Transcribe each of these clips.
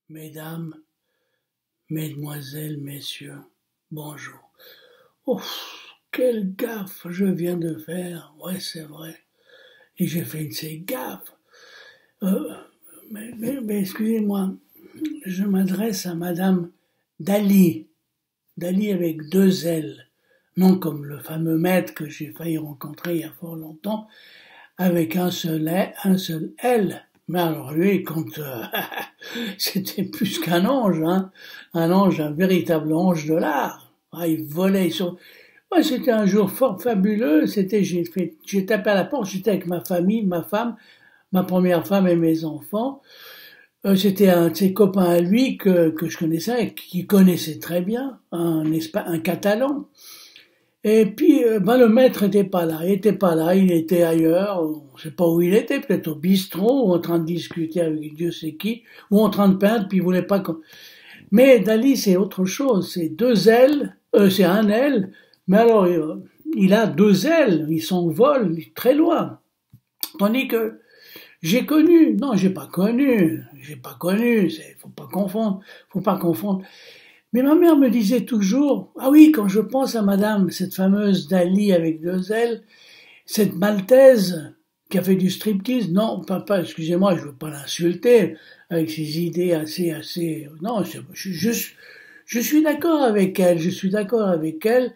Mesdames, mesdemoiselles, messieurs, bonjour. Ouf, quelle gaffe je viens de faire. Ouais, c'est vrai. Et j'ai fait une de ces gaffes. Euh, mais excusez-moi, je m'adresse à Madame Dali. Dali avec deux L. Non comme le fameux maître que j'ai failli rencontrer il y a fort longtemps, avec un seul L. Mais alors lui, quand c'était plus qu'un ange, hein, un ange, un véritable ange de l'art. Ah, il volait sur. Ouais, c'était un jour fort fabuleux. J'ai tapé à la porte. J'étais avec ma famille, ma femme, ma première femme et mes enfants. C'était un de ses copains à lui que je connaissais, et qui connaissait très bien, un Catalan. Et puis, le maître était pas là. Il était pas là. Il était ailleurs. On ne sait pas où il était. Peut-être au bistrot, ou en train de discuter avec Dieu sait qui, ou en train de peindre. Puis il voulait pas qu'on. Mais Dali, c'est autre chose. C'est deux ailes. C'est un aile. Mais alors, il a deux ailes. Il s'envole très loin. Tandis que non, j'ai pas connu. Faut pas confondre. Mais ma mère me disait toujours, ah oui, quand je pense à madame, cette fameuse Dali avec deux ailes, cette Maltaise qui a fait du striptease, non, papa, excusez-moi, je veux pas l'insulter, avec ses idées non, je suis d'accord avec elle,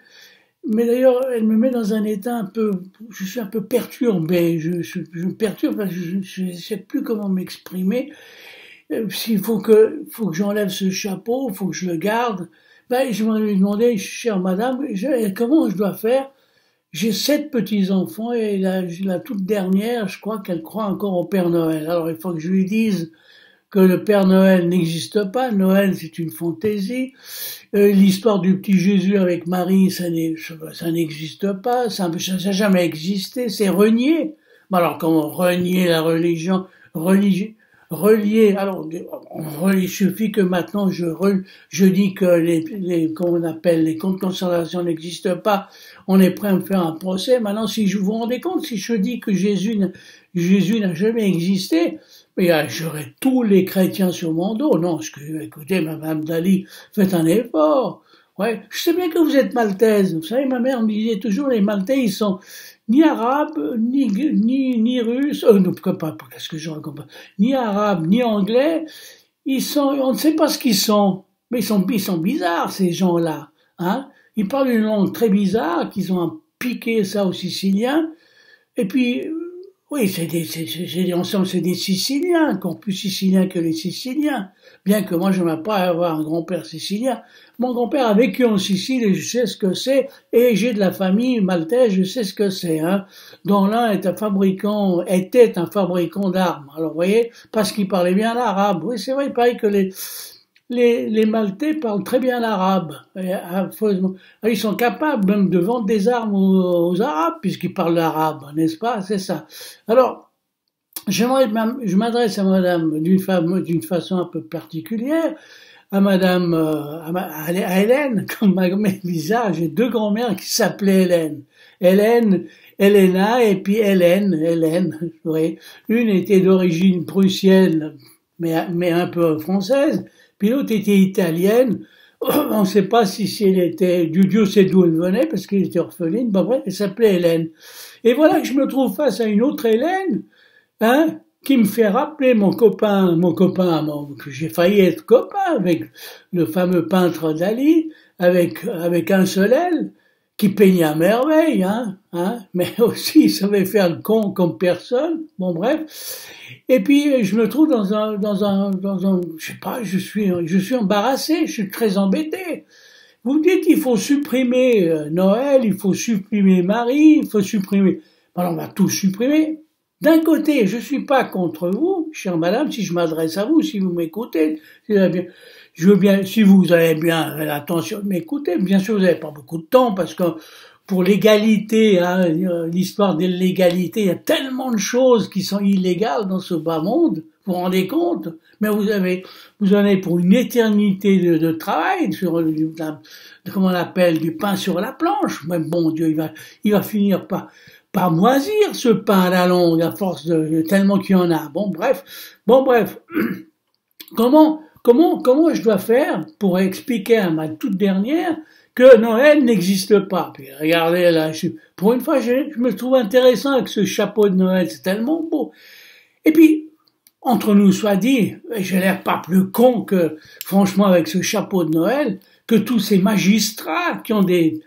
mais d'ailleurs, elle me met dans un état je suis un peu perturbé, je me perturbe parce que je ne sais plus comment m'exprimer. S'il faut que j'enlève ce chapeau, faut que je le garde. Je me lui demandais, chère madame, comment je dois faire? J'ai 7 petits-enfants et la toute dernière, je crois qu'elle croit encore au Père Noël. Alors il faut que je lui dise que le Père Noël n'existe pas. Noël, c'est une fantaisie. L'histoire du petit Jésus avec Marie, ça n'existe pas. Ça n'a jamais existé. C'est renié. Alors comment renier la religion? Relier. Alors, il suffit que maintenant je dis que comment on appelle, les comptes de consolation n'existent pas. On est prêt à me faire un procès. Maintenant, si vous vous rendez compte, si je dis que Jésus n'a jamais existé, mais j'aurais tous les chrétiens sur mon dos. Non, écoutez, Madame Dali, faites un effort. Ouais, je sais bien que vous êtes maltaise. Vous savez, ma mère me disait toujours, les Maltais, ils sont ni arabes, ni russes, non, qu'est-ce que je raconte? Ni arabes, ni anglais. On ne sait pas ce qu'ils sont. Mais ils sont bizarres, ces gens-là, hein. Ils parlent une langue très bizarre, qu'ils ont piqué ça aux Siciliens. Et puis, oui, ensemble, c'est des Siciliens, encore plus Siciliens que les Siciliens. Bien que moi, je n'aimerais pas avoir un grand-père sicilien. Mon grand-père a vécu en Sicile et je sais ce que c'est. Et j'ai de la famille maltaise, je sais ce que c'est, hein. Dont l'un était un fabricant d'armes. Alors, vous voyez, parce qu'il parlait bien l'arabe. Oui, c'est vrai, il paraît que les Maltais parlent très bien l'arabe. Ils sont capables même de vendre des armes aux Arabes, puisqu'ils parlent l'arabe, n'est-ce pas? C'est ça. Alors, je m'adresse à madame d'une façon un peu particulière, à madame, à Hélène, comme ma mère bizarre, j'ai deux grand-mères qui s'appelaient Hélène. Hélène, Helena et puis Hélène, oui. Une était d'origine prussienne, mais un peu française, puis l'autre était italienne. On ne sait pas si elle était, Dieu sait d'où elle venait, parce qu'elle était orpheline, bref, elle s'appelait Hélène. Et voilà que je me trouve face à une autre Hélène, hein, qui me fait rappeler mon copain, que j'ai failli être copain avec le fameux peintre Dali, avec un seul L, qui peignait à merveille, mais aussi il savait faire le con comme personne, bon bref. Et puis je me trouve je sais pas, je suis embarrassé, je suis très embêté. Vous me dites il faut supprimer Noël, il faut supprimer Marie, il faut supprimer. Alors on va tout supprimer. D'un côté, je suis pas contre vous, chère madame, si je m'adresse à vous, si vous m'écoutez, je veux bien, si vous avez bien l'intention de m'écouter, bien sûr vous n'avez pas beaucoup de temps, parce que pour l'égalité, hein, l'histoire de l'égalité, il y a tellement de choses qui sont illégales dans ce bas monde, vous vous rendez compte? Mais vous en avez pour une éternité de travail comment on appelle, du pain sur la planche. Mais bon Dieu, il va finir par moisir ce pain à la longue, à force de tellement qu'il y en a. Bon bref. Comment comment je dois faire pour expliquer à ma toute dernière que Noël n'existe pas? Puis regardez là, pour une fois, je me trouve intéressant avec ce chapeau de Noël, c'est tellement beau. Et puis, entre nous soit dit, j'ai l'air pas plus con que, franchement, avec ce chapeau de Noël, que tous ces magistrats qui ont des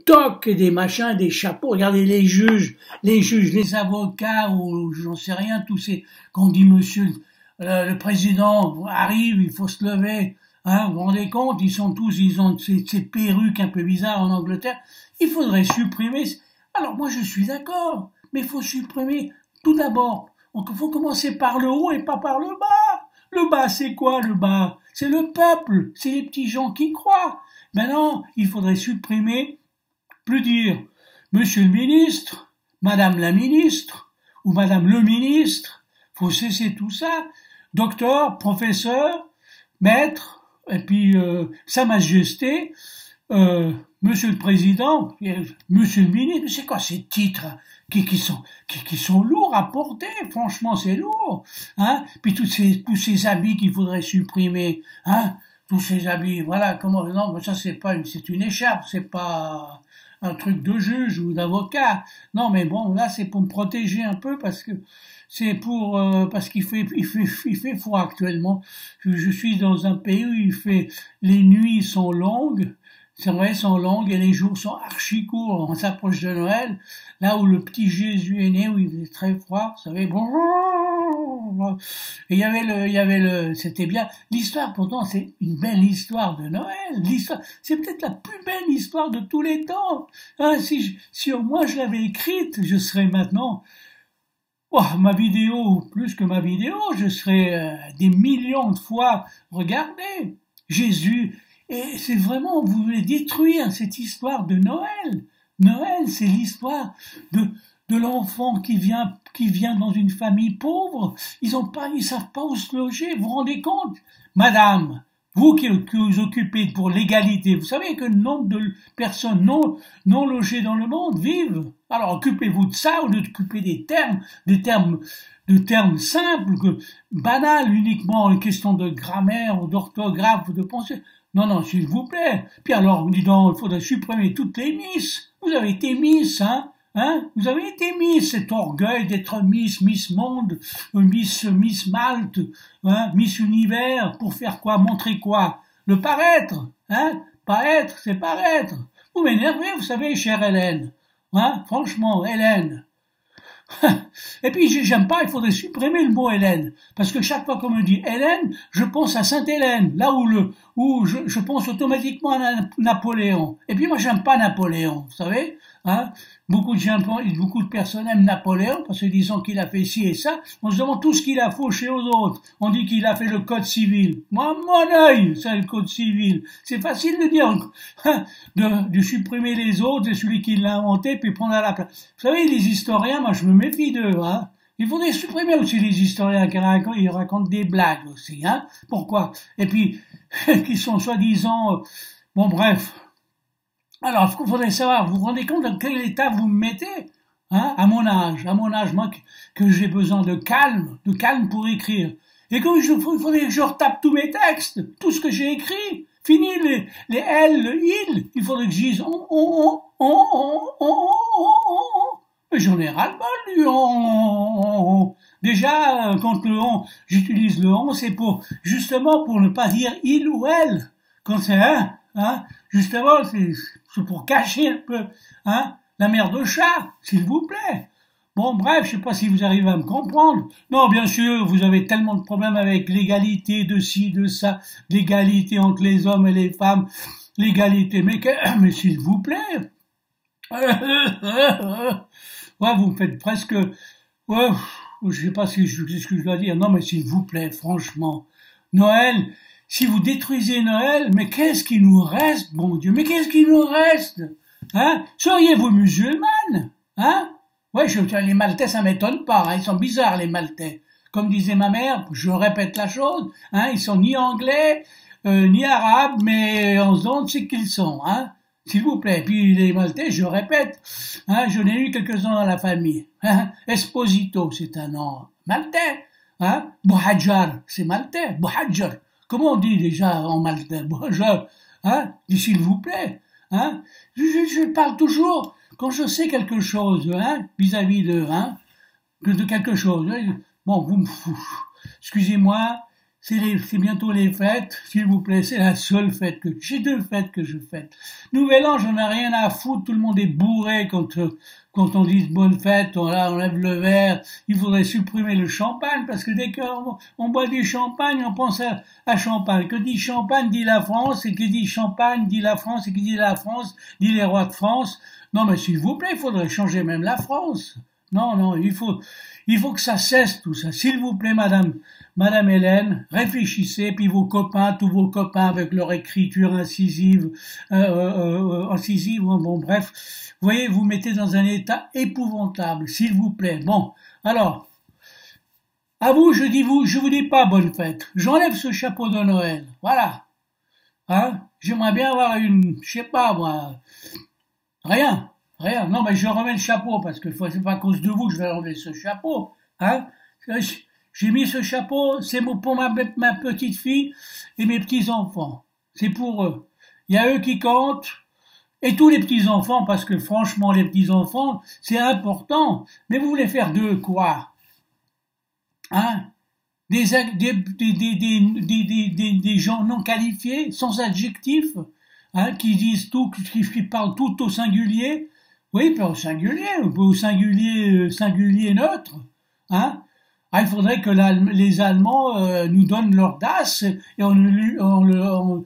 toques, des machins, des chapeaux. Regardez les juges, les avocats, ou j'en sais rien, tous ces, qu'on dit monsieur, le président arrive, il faut se lever, hein, vous vous rendez compte, ils ont ces perruques un peu bizarres en Angleterre. Il faudrait supprimer. Alors moi je suis d'accord, mais il faut supprimer tout d'abord. Donc il faut commencer par le haut et pas par le bas. Le bas, c'est quoi le bas? C'est le peuple, c'est les petits gens qui croient. Maintenant, il faudrait supprimer, plus dire Monsieur le ministre, Madame la ministre, ou Madame le ministre. Faut cesser tout ça. Docteur, professeur, maître, et puis Sa Majesté, Monsieur le Président, Monsieur le Ministre, c'est quoi ces titres qui sont lourds à porter, franchement c'est lourd, hein. Puis tous ces habits qu'il faudrait supprimer, hein, tous ces habits, voilà, comment, non, ça c'est une écharpe, c'est pas un truc de juge ou d'avocat, non mais bon là c'est pour me protéger un peu parce que c'est pour parce qu'il fait froid actuellement. Je suis dans un pays où les nuits sont longues. C'est vrai, sont longues et les jours sont archi courts. On s'approche de Noël, là où le petit Jésus est né, où il faisait très froid, vous savez, bonjour. Et c'était bien. L'histoire, pourtant, c'est une belle histoire de Noël. L'histoire, c'est peut-être la plus belle histoire de tous les temps. Hein, si moi je l'avais écrite, je serais maintenant, oh, ma vidéo, plus que ma vidéo, je serais des millions de fois regardée. Jésus, et c'est vraiment, vous voulez détruire cette histoire de Noël. Noël, c'est l'histoire de l'enfant qui vient dans une famille pauvre. Ils savent pas où se loger. Vous vous rendez compte? Madame, vous qui vous occupez pour l'égalité, vous savez que le nombre de personnes non logées dans le monde vivent. Alors occupez-vous de ça, au lieu d'occuper des termes simples, banals, uniquement une question de grammaire ou d'orthographe ou de pensée. Non, s'il vous plaît. Puis alors, dis donc, il faudrait supprimer toutes les Miss. Vous avez été Miss, hein? Vous avez été Miss, cet orgueil d'être Miss Monde, Miss Malte, hein? Miss Univers, pour faire quoi? Montrer quoi? Le paraître, hein? Paraître, c'est paraître. Vous m'énervez, vous savez, chère Hélène. Hein? Franchement, Hélène. Et puis j'aime pas, il faudrait supprimer le mot Hélène, parce que chaque fois qu'on me dit Hélène, je pense à Sainte-Hélène, là où je pense automatiquement à Napoléon. Et puis moi j'aime pas Napoléon, vous savez, hein. Beaucoup de personnes aiment Napoléon parce que disant qu'il a fait ci et ça. On se demande tout ce qu'il a fauché aux autres. On dit qu'il a fait le code civil. Moi, mon œil, c'est le code civil. C'est facile de dire, hein, de supprimer les autres et celui qui l'a inventé puis prendre à la place. Vous savez, les historiens, moi je me méfie d'eux, hein. Il faudrait supprimer aussi les historiens qui racontent des blagues aussi, hein. Pourquoi? Et puis, qui sont soi-disant, bon bref. Alors, ce qu'il faudrait savoir, vous vous rendez compte dans quel état vous me mettez, hein, à mon âge, moi, que j'ai besoin de calme pour écrire. Et comme il faudrait que je retape tous mes textes, tout ce que j'ai écrit. Fini les L, le il. Il faudrait que je dise Mais j'en ai ras-le-bol du on. Déjà, quand j'utilise le on, c'est justement pour ne pas dire il ou elle. Quand c'est un, hein, justement, c'est pour cacher un peu, hein, la mère de chat, s'il vous plaît. Bon, bref, je sais pas si vous arrivez à me comprendre. Non, bien sûr, vous avez tellement de problèmes avec l'égalité de ci, de ça, l'égalité entre les hommes et les femmes, l'égalité, mais s'il vous plaît. Ouais, vous me faites presque, ouais, je sais pas ce que je dois dire. Non, mais s'il vous plaît, franchement. Noël, si vous détruisez Noël, mais qu'est-ce qui nous reste, bon Dieu, mais qu'est-ce qui nous reste? Hein? Seriez-vous musulmane? Hein? Ouais, les Maltais, ça m'étonne pas, hein, ils sont bizarres, les Maltais. Comme disait ma mère, je répète la chose, hein, ils sont ni anglais, ni arabes, mais on se demande ce qu'ils sont, hein. S'il vous plaît. Puis les Maltais, je répète, hein, j'en ai eu quelques-uns dans la famille. Hein. Esposito, c'est un nom maltais. Hein. Bouhadjar, c'est maltais. Bouhadjar. comment on dit déjà en maltais? Bonjour, hein? Dis s'il vous plaît, hein? Je parle toujours quand je sais quelque chose, hein, vis-à-vis de, hein, de quelque chose. Bon, excusez-moi, c'est bientôt les fêtes, s'il vous plaît, c'est la seule fête que, j'ai 2 fêtes que je fête. Nouvel An, j'en ai rien à foutre, tout le monde est bourré quand on dit bonne fête, on lève le verre, il faudrait supprimer le champagne, parce que dès qu'on boit du champagne, on pense à champagne. Que dit champagne, dit la France, et qui dit champagne, dit la France, et qui dit la France, dit les rois de France. Non, mais s'il vous plaît, il faudrait changer même la France. Non, il faut que ça cesse tout ça. S'il vous plaît, Madame Hélène, réfléchissez, puis tous vos copains avec leur écriture incisive, bon bref, vous voyez, vous mettez dans un état épouvantable, s'il vous plaît. Bon, alors, à vous, je vous dis pas bonne fête. J'enlève ce chapeau de Noël, voilà. Hein, j'aimerais bien avoir je sais pas moi, rien. Non, mais je remets le chapeau parce que c'est pas à cause de vous que je vais enlever ce chapeau, hein. J'ai mis ce chapeau, c'est pour ma petite fille et mes petits enfants. C'est pour eux. Il y a eux qui comptent et tous les petits enfants parce que franchement les petits enfants c'est important. Mais vous voulez faire d'eux quoi, hein? Des gens non qualifiés, sans adjectif, hein, qui disent tout, qui parlent tout au singulier. Oui, pas au singulier, au singulier neutre, hein. Ah, il faudrait que les Allemands nous donnent leur das et on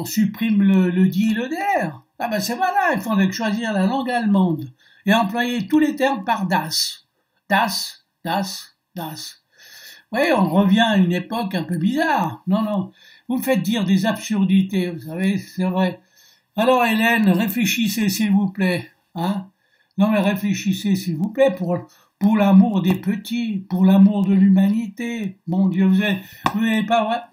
supprime le dit et le der. Ah ben c'est voilà, il faudrait choisir la langue allemande et employer tous les termes par das. Das. Oui, on revient à une époque un peu bizarre. Non, vous me faites dire des absurdités, vous savez, c'est vrai. Alors Hélène, réfléchissez s'il vous plaît, hein. Non mais réfléchissez s'il vous plaît pour l'amour des petits, pour l'amour de l'humanité. Mon Dieu, vous n'avez pas,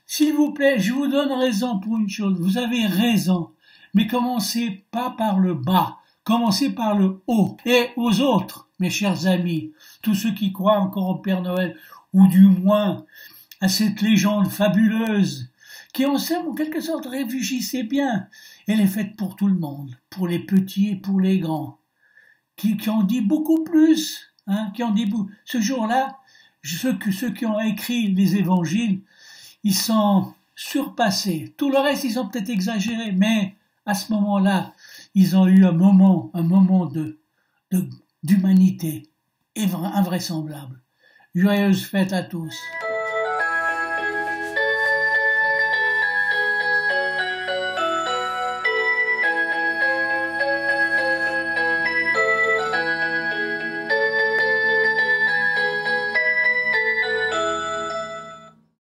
s'il vous plaît, je vous donne raison pour une chose. Vous avez raison, mais commencez pas par le bas, commencez par le haut. Et aux autres, mes chers amis, tous ceux qui croient encore au Père Noël, ou du moins à cette légende fabuleuse, qui en quelque sorte, réfléchissez bien. Elle est faite pour tout le monde, pour les petits et pour les grands, qui en dit beaucoup plus, hein, ce jour-là, ceux qui ont écrit les évangiles, ils sont surpassés. Tout le reste, ils ont peut-être exagéré, mais à ce moment-là, ils ont eu un moment d'humanité invraisemblable. Joyeuse fête à tous.